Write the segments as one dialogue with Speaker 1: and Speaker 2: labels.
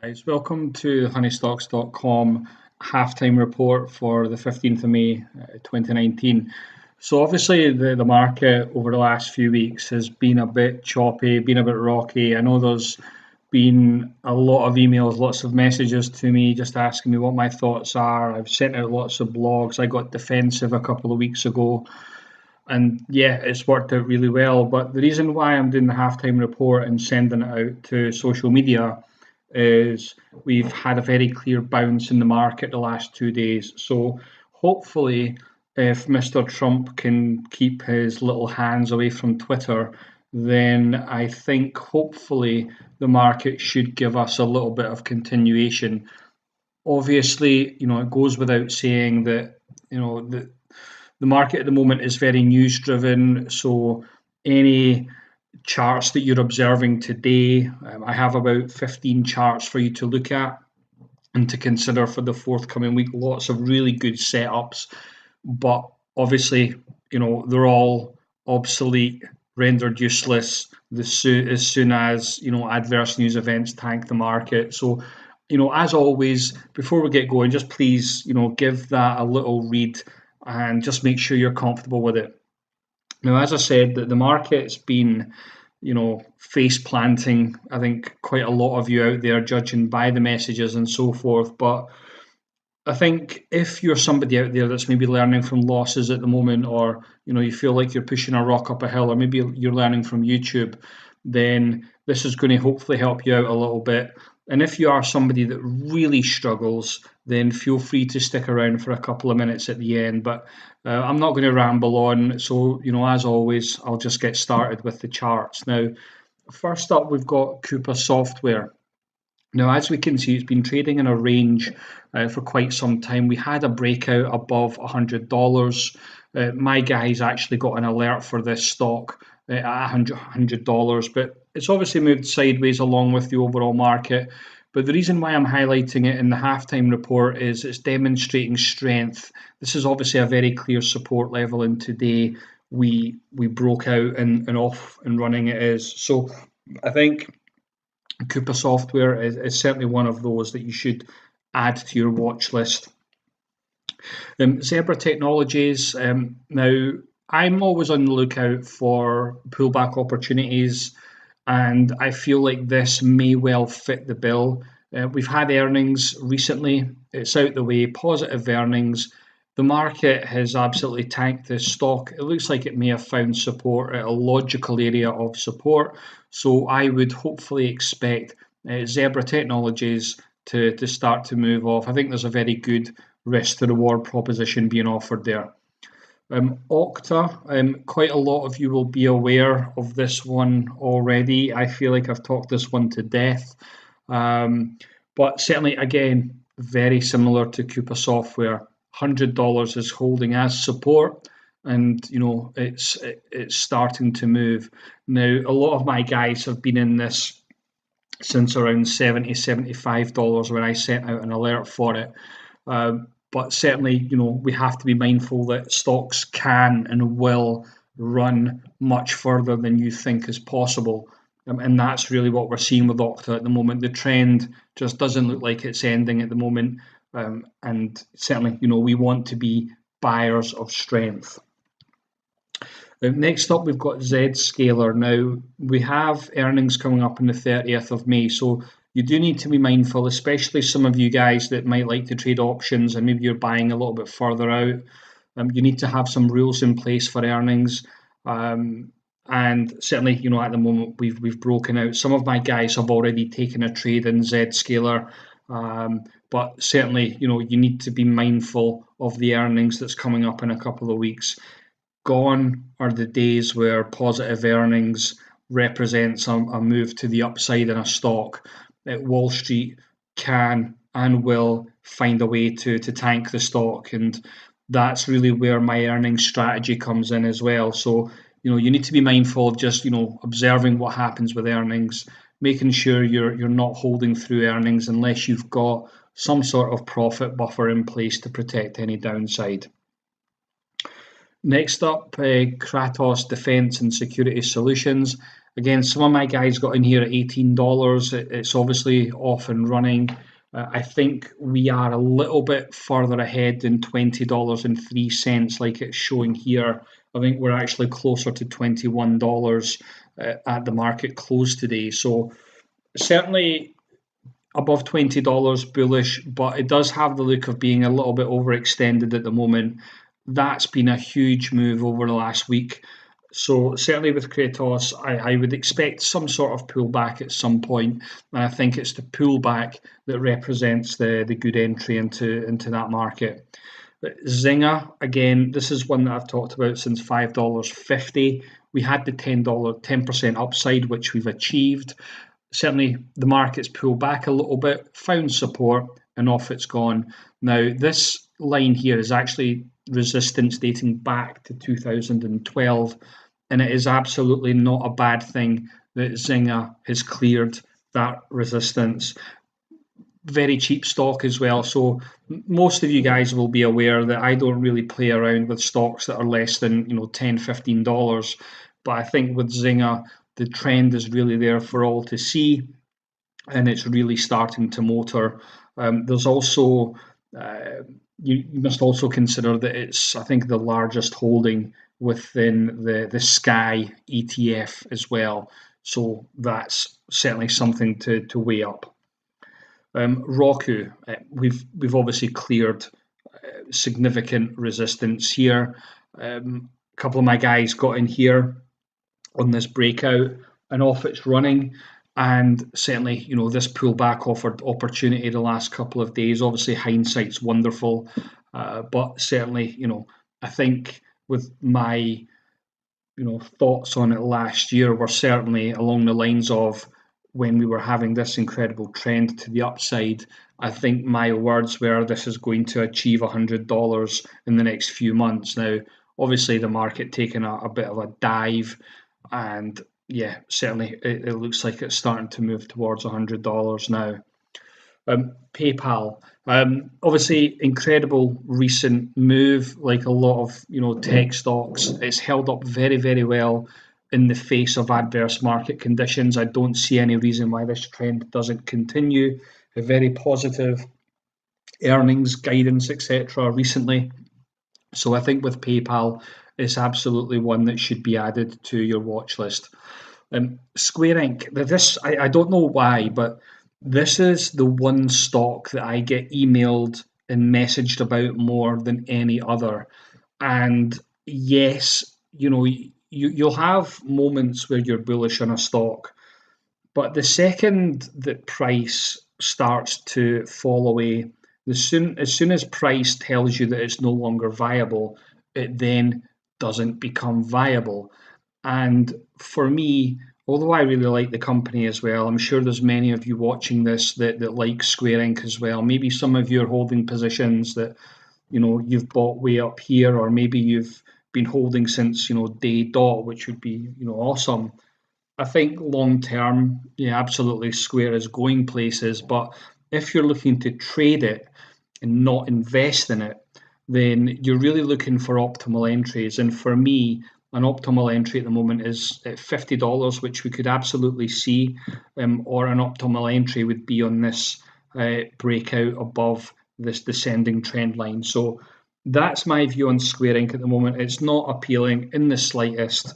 Speaker 1: Guys, welcome to the honeystocks.com halftime report for the 15th of May 2019. So obviously the market over the last few weeks has been a bit choppy, been a bit rocky. I know there's been a lot of emails, lots of messages to me just asking me what my thoughts are. I've sent out lots of blogs. I got defensive a couple of weeks ago, and yeah, it's worked out really well. But the reason why I'm doing the halftime report and sending it out to social media is we've had a very clear bounce in the market the last 2 days. So hopefully, if Mr. Trump can keep his little hands away from Twitter, then I think hopefully the market should give us a little bit of continuation. Obviously, it goes without saying that, the market at the moment is very news driven. So any charts that you're observing today, I have about 15 charts for you to look at and to consider for the forthcoming week. Lots of really good setups, but obviously, they're all obsolete, rendered useless as soon as adverse news events tank the market. So, as always, before we get going, just please, give that a little read and just make sure you're comfortable with it. Now, as I said, that the market's been, face planting. I think quite a lot of you out there, judging by the messages and so forth. But I think if you're somebody out there that's maybe learning from losses at the moment, or you feel like you're pushing a rock up a hill, or maybe you're learning from YouTube, then this is going to hopefully help you out a little bit. And if you are somebody that really struggles, then feel free to stick around for a couple of minutes at the end. But I'm not going to ramble on. So, as always, I'll just get started with the charts. Now, first up, we've got Coupa Software. Now, as we can see, it's been trading in a range for quite some time. We had a breakout above $100. My guys actually got an alert for this stock at $100, but it's obviously moved sideways along with the overall market. But the reason why I'm highlighting it in the halftime report is it's demonstrating strength. This is obviously a very clear support level, and today we broke out and off and running it is. So I think Coupa Software is certainly one of those that you should add to your watch list. Zebra Technologies. Now, I'm always on the lookout for pullback opportunities, and I feel like this may well fit the bill. We've had earnings recently. It's out the way, positive earnings. The market has absolutely tanked this stock. It looks like it may have found support at a logical area of support. So I would hopefully expect Zebra Technologies to start to move off. I think there's a very good risk to reward proposition being offered there. Okta, quite a lot of you will be aware of this one already. I feel like I've talked this one to death. But certainly, again, very similar to Coupa Software. $100 is holding as support, and it's starting to move. Now, a lot of my guys have been in this since around $70, $75 when I sent out an alert for it. But certainly, we have to be mindful that stocks can and will run much further than you think is possible. And that's really what we're seeing with Okta at the moment. The trend just doesn't look like it's ending at the moment. And certainly, we want to be buyers of strength. Next up, we've got Zscaler. Now, we have earnings coming up on the 30th of May. So you do need to be mindful, especially some of you guys that might like to trade options and maybe you're buying a little bit further out. You need to have some rules in place for earnings. And certainly, at the moment, we've broken out. Some of my guys have already taken a trade in Zscaler. But certainly, you need to be mindful of the earnings that's coming up in a couple of weeks. Gone are the days where positive earnings represents a move to the upside in a stock. Wall Street can and will find a way to tank the stock, and that's really where my earnings strategy comes in as well. So you need to be mindful of just observing what happens with earnings, making sure you're not holding through earnings unless you've got some sort of profit buffer in place to protect any downside. Next up, Kratos Defence and Security Solutions. Again, some of my guys got in here at $18. It's obviously off and running. I think we are a little bit further ahead than $20.03 like it's showing here. I think we're actually closer to $21 at the market close today. So certainly above $20 bullish, but it does have the look of being a little bit overextended at the moment. That's been a huge move over the last week. So certainly with Kratos, I would expect some sort of pullback at some point, and I think it's the pullback that represents the good entry into that market. But Zynga, again, this is one that I've talked about since $5.50. We had the $10, 10% upside, which we've achieved. Certainly the market's pulled back a little bit, found support, and off it's gone. Now, this line here is actually resistance dating back to 2012, and it is absolutely not a bad thing that Zynga has cleared that resistance. Very cheap stock as well. So most of you guys will be aware that I don't really play around with stocks that are less than $10, $15. But I think with Zynga, the trend is really there for all to see, and it's really starting to motor. There's also you must also consider that it's, I think, the largest holding within the Sky ETF as well. So that's certainly something to weigh up. Roku, we've obviously cleared significant resistance here. A couple of my guys got in here on this breakout, and off it's running. And certainly, this pullback offered opportunity the last couple of days. Obviously, hindsight's wonderful, but certainly, I think with my thoughts on it last year were certainly along the lines of when we were having this incredible trend to the upside. I think my words were this is going to achieve $100 in the next few months. Now, obviously, the market taking a bit of a dive, and yeah, certainly it looks like it's starting to move towards $100 now. PayPal, obviously incredible recent move, like a lot of tech stocks. It's held up very, very well in the face of adverse market conditions. I don't see any reason why this trend doesn't continue. A very positive earnings guidance, etc. recently. So I think with PayPal, it's absolutely one that should be added to your watch list. Square Inc. This I don't know why, but this is the one stock that I get emailed and messaged about more than any other. And yes, you'll have moments where you're bullish on a stock, but the second that price starts to fall away, as soon as price tells you that it's no longer viable, it then doesn't become viable. And for me, although I really like the company as well, I'm sure there's many of you watching this that like Square Inc. as well. Maybe some of you are holding positions that you've bought way up here, or maybe you've been holding since day dot, which would be awesome. I think long term, yeah, absolutely, Square is going places. But if you're looking to trade it and not invest in it, then you're really looking for optimal entries. And for me, an optimal entry at the moment is at $50, which we could absolutely see, or an optimal entry would be on this breakout above this descending trend line. So that's my view on Square Inc. at the moment. It's not appealing in the slightest.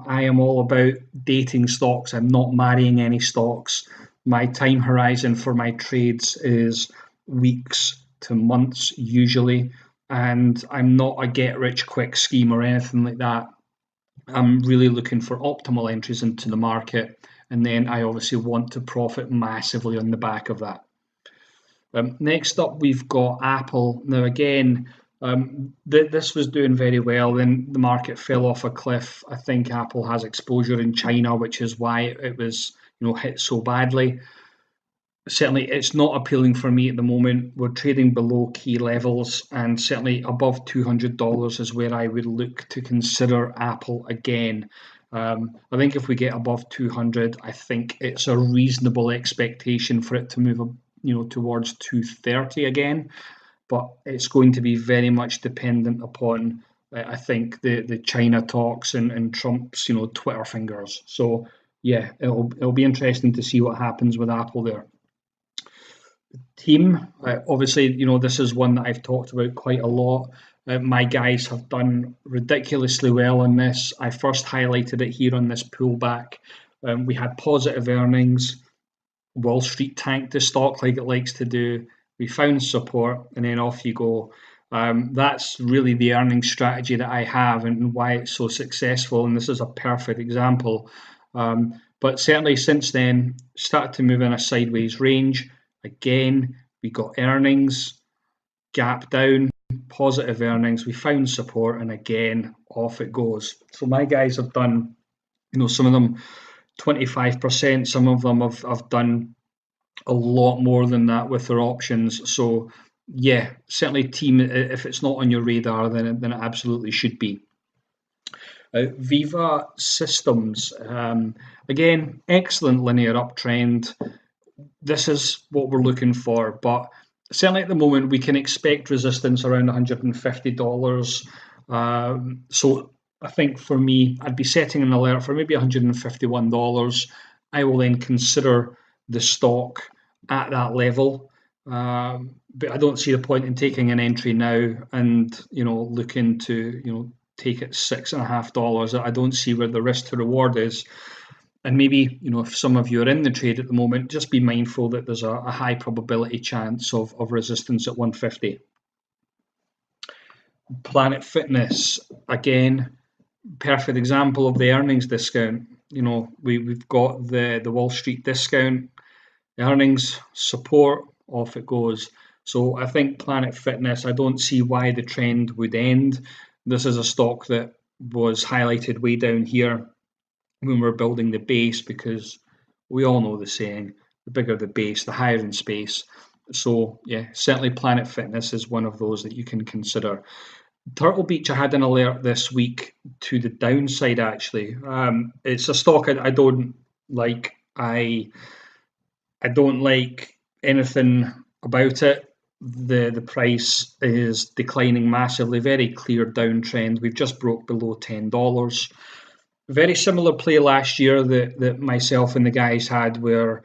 Speaker 1: I am all about dating stocks. I'm not marrying any stocks. My time horizon for my trades is weeks to months usually, and I'm not a get rich quick scheme or anything like that. I'm really looking for optimal entries into the market, and then I obviously want to profit massively on the back of that. Next up, we've got Apple. Now, again, this was doing very well, then the market fell off a cliff. I think Apple has exposure in China, which is why it was hit so badly. Certainly, it's not appealing for me at the moment. We're trading below key levels, and certainly above $200 is where I would look to consider Apple again. I think if we get above 200, I think it's a reasonable expectation for it to move towards 230 again, but it's going to be very much dependent upon I think the China talks and Trump's Twitter fingers. So yeah, it'll be interesting to see what happens with Apple there. Team, obviously, this is one that I've talked about quite a lot. My guys have done ridiculously well on this. I first highlighted it here on this pullback. We had positive earnings. Wall Street tanked the stock like it likes to do. We found support, and then off you go. That's really the earning strategy that I have and why it's so successful. And this is a perfect example. But certainly since then, started to move in a sideways range. Again, we got earnings, gap down, positive earnings. We found support, and again, off it goes. So my guys have done, some of them 25%. Some of them have done a lot more than that with their options. So yeah, certainly team, if it's not on your radar, then it absolutely should be. Viva Systems, again, excellent linear uptrend. This is what we're looking for, but certainly at the moment we can expect resistance around $150. So I think for me, I'd be setting an alert for maybe $151. I will then consider the stock at that level. But I don't see the point in taking an entry now and looking to take it $6.50. I don't see where the risk to reward is. And maybe, if some of you are in the trade at the moment, just be mindful that there's a high probability chance of resistance at 150. Planet Fitness, again, perfect example of the earnings discount. We've got the Wall Street discount, earnings, support, off it goes. So I think Planet Fitness, I don't see why the trend would end. This is a stock that was highlighted way down here when we're building the base, because we all know the saying, the bigger the base, the higher in space. So yeah, certainly Planet Fitness is one of those that you can consider. Turtle Beach, I had an alert this week to the downside actually. It's a stock I don't like. I don't like anything about it. The price is declining massively, very clear downtrend. We've just broke below $10. Very similar play last year that myself and the guys had, where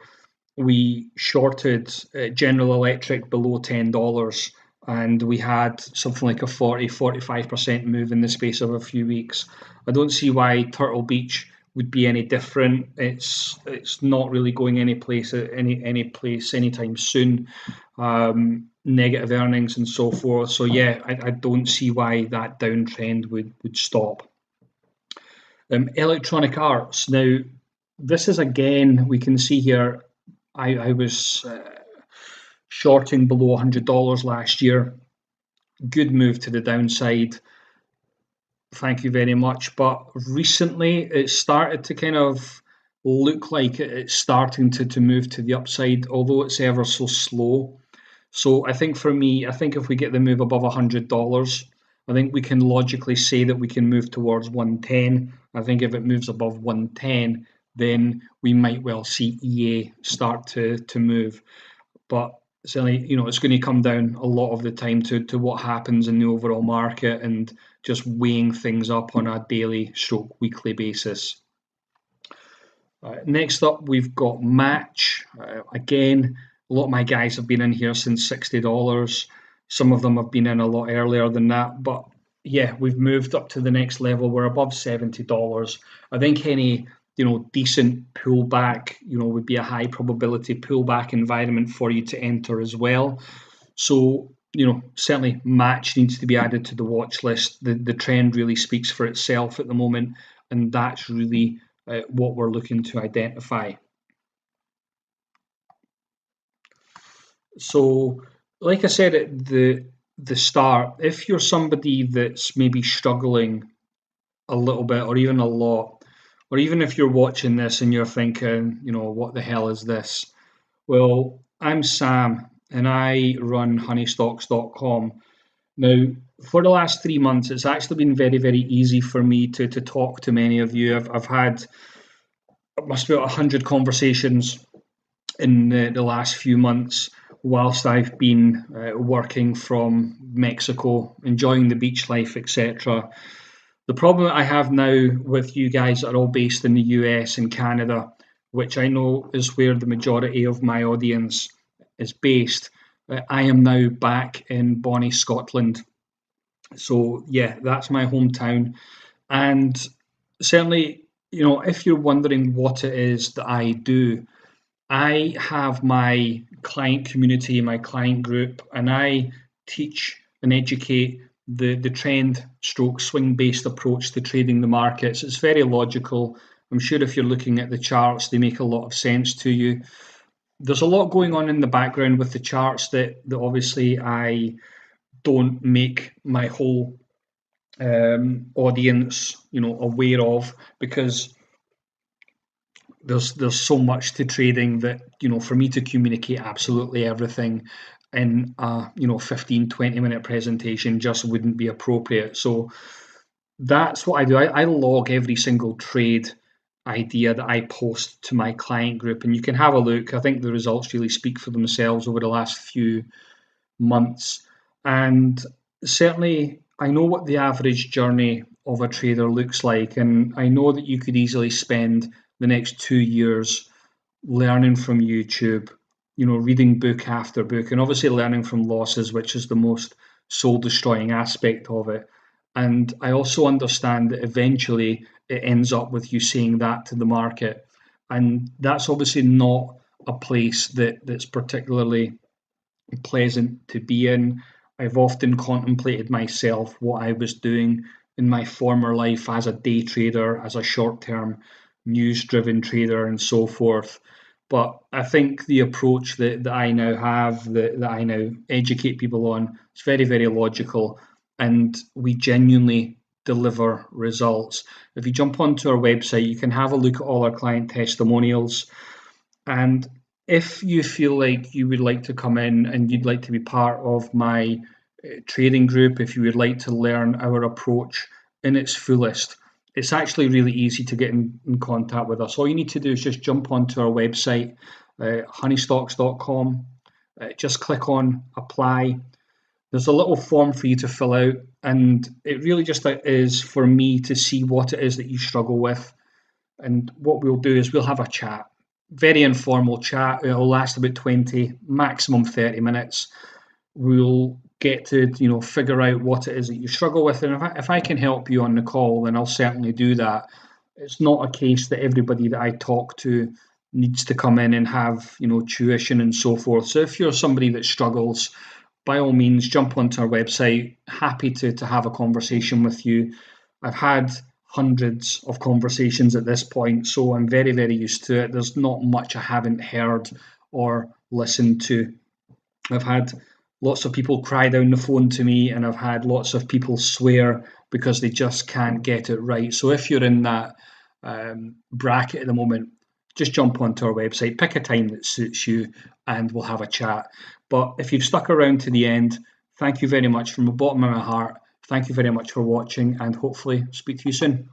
Speaker 1: we shorted General Electric below $10, and we had something like a 45% move in the space of a few weeks. I don't see why Turtle Beach would be any different. It's not really going any place anytime soon. Negative earnings and so forth. So yeah, I don't see why that downtrend would stop. Electronic Arts. Now, this is again, we can see here, I was shorting below $100 last year. Good move to the downside. Thank you very much. But recently, it started to kind of look like it's starting to move to the upside, although it's ever so slow. So I think for me, I think if we get the move above $100, I think we can logically say that we can move towards 110. I think if it moves above 110, then we might well see EA start to move. But certainly, it's going to come down a lot of the time to what happens in the overall market and just weighing things up on a daily / weekly basis. Next up, we've got Match. Again, a lot of my guys have been in here since $60. Some of them have been in a lot earlier than that, but yeah, we've moved up to the next level. We're above $70. I think any decent pullback would be a high probability pullback environment for you to enter as well. So certainly Match needs to be added to the watch list. The trend really speaks for itself at the moment, and that's really what we're looking to identify. So like I said at the start, if you're somebody that's maybe struggling a little bit or even a lot, or even if you're watching this and you're thinking, what the hell is this? Well, I'm Sam and I run honeystocks.com. Now, for the last 3 months, it's actually been very, very easy for me to talk to many of you. I've had, it must be 100 conversations in the last few months whilst I've been working from Mexico, enjoying the beach life, etc. The problem I have now with you guys that are all based in the US and Canada, which I know is where the majority of my audience is based, I am now back in Bonnie, Scotland. So yeah, that's my hometown. And certainly, if you're wondering what it is that I do, I have my client community, my client group, and I teach and educate the trend stroke swing based approach to trading the markets. It's very logical. I'm sure if you're looking at the charts, they make a lot of sense to you. There's a lot going on in the background with the charts that obviously I don't make my whole audience, aware of, because there's so much to trading that, for me to communicate absolutely everything in a 15-20 minute presentation just wouldn't be appropriate. So that's what I do. I log every single trade idea that I post to my client group, and you can have a look. I think the results really speak for themselves over the last few months. And certainly, I know what the average journey of a trader looks like. And I know that you could easily spend the next 2 years learning from YouTube, reading book after book, and obviously learning from losses, which is the most soul destroying aspect of it. And I also understand that eventually it ends up with you saying that to the market. And that's obviously not a place that's particularly pleasant to be in. I've often contemplated myself what I was doing in my former life as a day trader, as a short term news driven trader, and so forth. But I think the approach that I now have, that I now educate people on, is very, very logical. And we genuinely deliver results. If you jump onto our website, you can have a look at all our client testimonials. And if you feel like you would like to come in and you'd like to be part of my trading group, if you would like to learn our approach in its fullest, it's actually really easy to get in contact with us. All you need to do is just jump onto our website, honeystocks.com, just click on apply. There's a little form for you to fill out, and it really just is for me to see what it is that you struggle with. And what we'll do is we'll have a chat, very informal chat. It'll last about 20, maximum 30 minutes. We'll get to figure out what it is that you struggle with, and if I can help you on the call, then I'll certainly do that. It's not a case that everybody that I talk to needs to come in and have tuition and so forth. So if you're somebody that struggles, by all means jump onto our website. Happy to have a conversation with you. I've had hundreds of conversations at this point, so I'm very, very used to it. There's not much I haven't heard or listened to. I've had lots of people cry down the phone to me, and I've had lots of people swear because they just can't get it right. So if you're in that bracket at the moment, just jump onto our website, pick a time that suits you, and we'll have a chat. But if you've stuck around to the end, thank you very much from the bottom of my heart. Thank you very much for watching, and hopefully speak to you soon.